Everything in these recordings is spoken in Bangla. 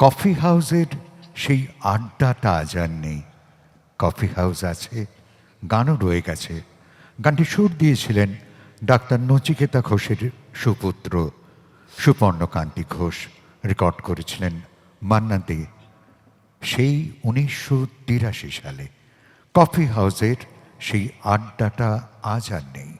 কফি হাউসের সেই আড্ডাটা আজ আর নেই। কফি হাউস আছে, গানও রয়ে গেছে। গানটি সুর দিয়েছিলেন ডাক্তার নচিকেতা ঘোষের সুপুত্র সুপর্ণকান্তি ঘোষ, রেকর্ড করেছিলেন মান্না দে সেই 1983 সালে। কফি হাউসের সেই আড্ডাটা আজ আর নেই।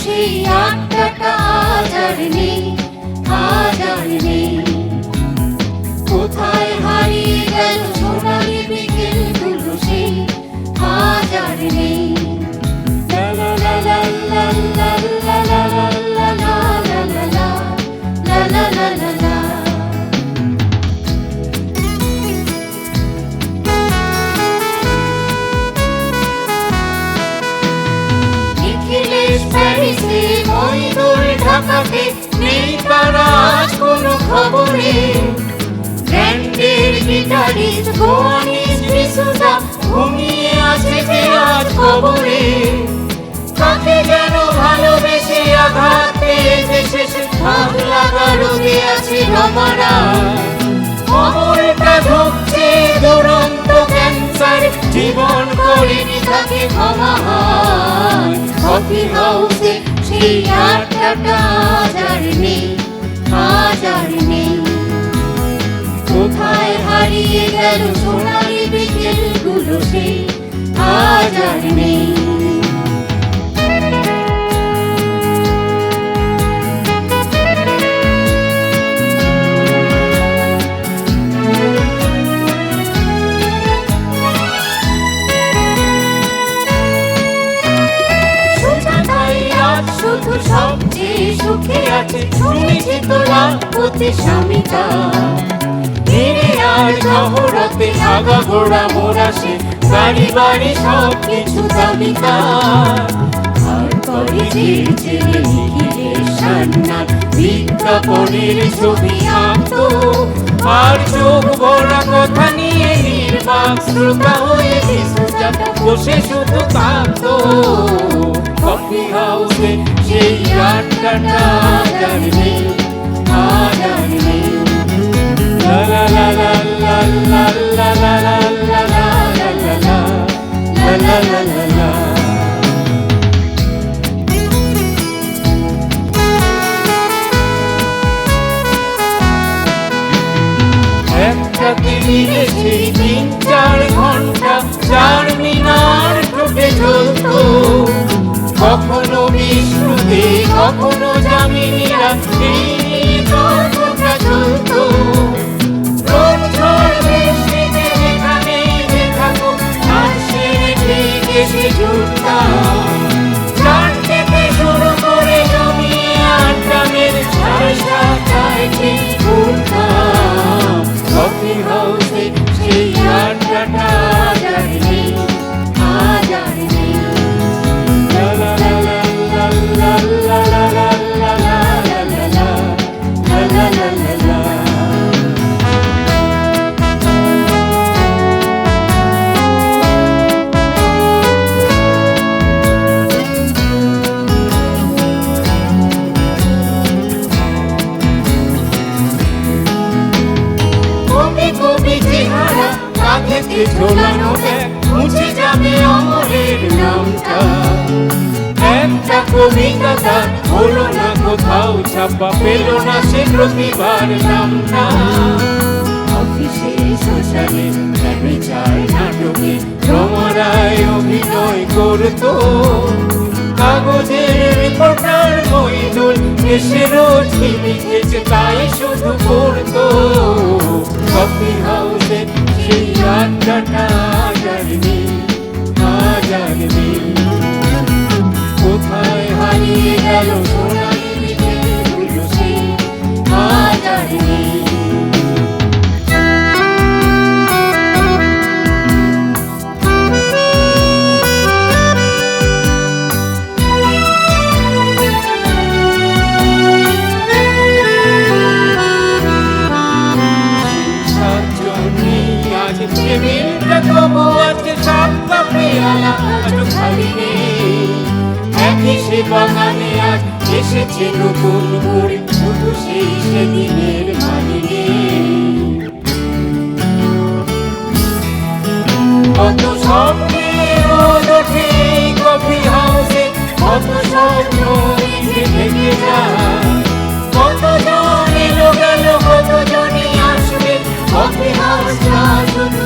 সেই আড্ডাটা আজ আর নেই, আজ আর নেই। কোথায় হারিয়ে গেল সোনালি বিকেলগুলো, সেই আজ আর নেই। লা লা লা লা লা লা লা লা লা লা লা লা লা লা লা লা। প্যারিসে মইদুল ঢাকাতে নেই তার আজ কোনো খবরে। ব্র্যান্ডের গিটারিস্ট গোয়ানিস্ট ডিসুজা ঘুমিয়ে আছে যে আজ খবরে। তাকে যেন ভালোবেসে আঘাত পেয়েছে শেষে ভাগ লাগা রোগে আছে রমারা। খবরটা ঢুকছে দুরন্ত ক্যান্সার, জীবন করেনি তাকে ক্ষমা। কফি হাউসে সেই আড্ডাটা আজ আর নেই, আজ আর নেই। কোথায় হারিয়ে গেল সোনালি বিকেলগুলো, সেই আজ আর নেই। শুধু সবচেয়ে সুখে আছে, শুনেছি তো লাখপতি স্বামীটা। ধীরে আর শহরতে আগা ঘোড়া মোরাসে, গাড়ি বাড়ি সব কিছু দামিকা। আর কলেজের ছেলে নিখিলের সান্নার বিজ্ঞাপনের ছবি আঁকতো। আর চোখ ভরা কথা নিয়ে নির্বাক শ্রোতা হয়ে ডিসুজাটা বসে শুধু কাঁদতো। কফি হাউসে সেই আড্ডাটা আজ আর নেই, আজ আর নেই। লা লা লা লা লা লা লা লা লা লা লা লা লা লা লা লা। একসাথে মিলেছি 3-4 ঘন্টা, 4 মিনার ঠোঁটে জ্বলতো। কখনো বিষ্ণুতে কখনো যামিনীরা এই গল্পটা চলতো। রোদ ঝড় বৃষ্টিতে যেখানে থাকো হাসি ঠিক এসে জুটতাম। জানতে শুরু করে জমিয়ে আড্ডামের 7:30 ঠিক উঠতাম। কফি হাউসে সেই আড্ডাটা আজ আর নেই, আজ আর নেই। ঝোলানো ব্যাগ মুছে যাবে অমরের নামটা। একটা কবিতা তার হলো না কোথাও ছাপা, পেল না সে প্রতিবার নামটা। অফিসে শ্মশানে বিচার নাটকে রমারায় অভিনয় করতো। কাগজের রিপোর্টার মইদুল এসে রোজ লিখেছে তাই শুধু পড়তো। কফি হাউসে সেই আড্ডাটা আজ আর নেই, হাজার দিন। কোথায় হারিয়ে গেল সোনালি বিকেলগুলো সেই হাজার দিন। টেবিলটা তবু আছে সব পেয়ালা আজ খালি নেই। একই সে বাগানে আজ এসেছে নতুন করে শুধু সেই সেদিনের মানে নেই। কত স্বপ্নে রোদ ওঠে এই কফি হাউসে, কত স্বপ্ন থেকে যায়। কতজন এলো গেল, কতজনই আসবে, কফি হাউসটা শুধু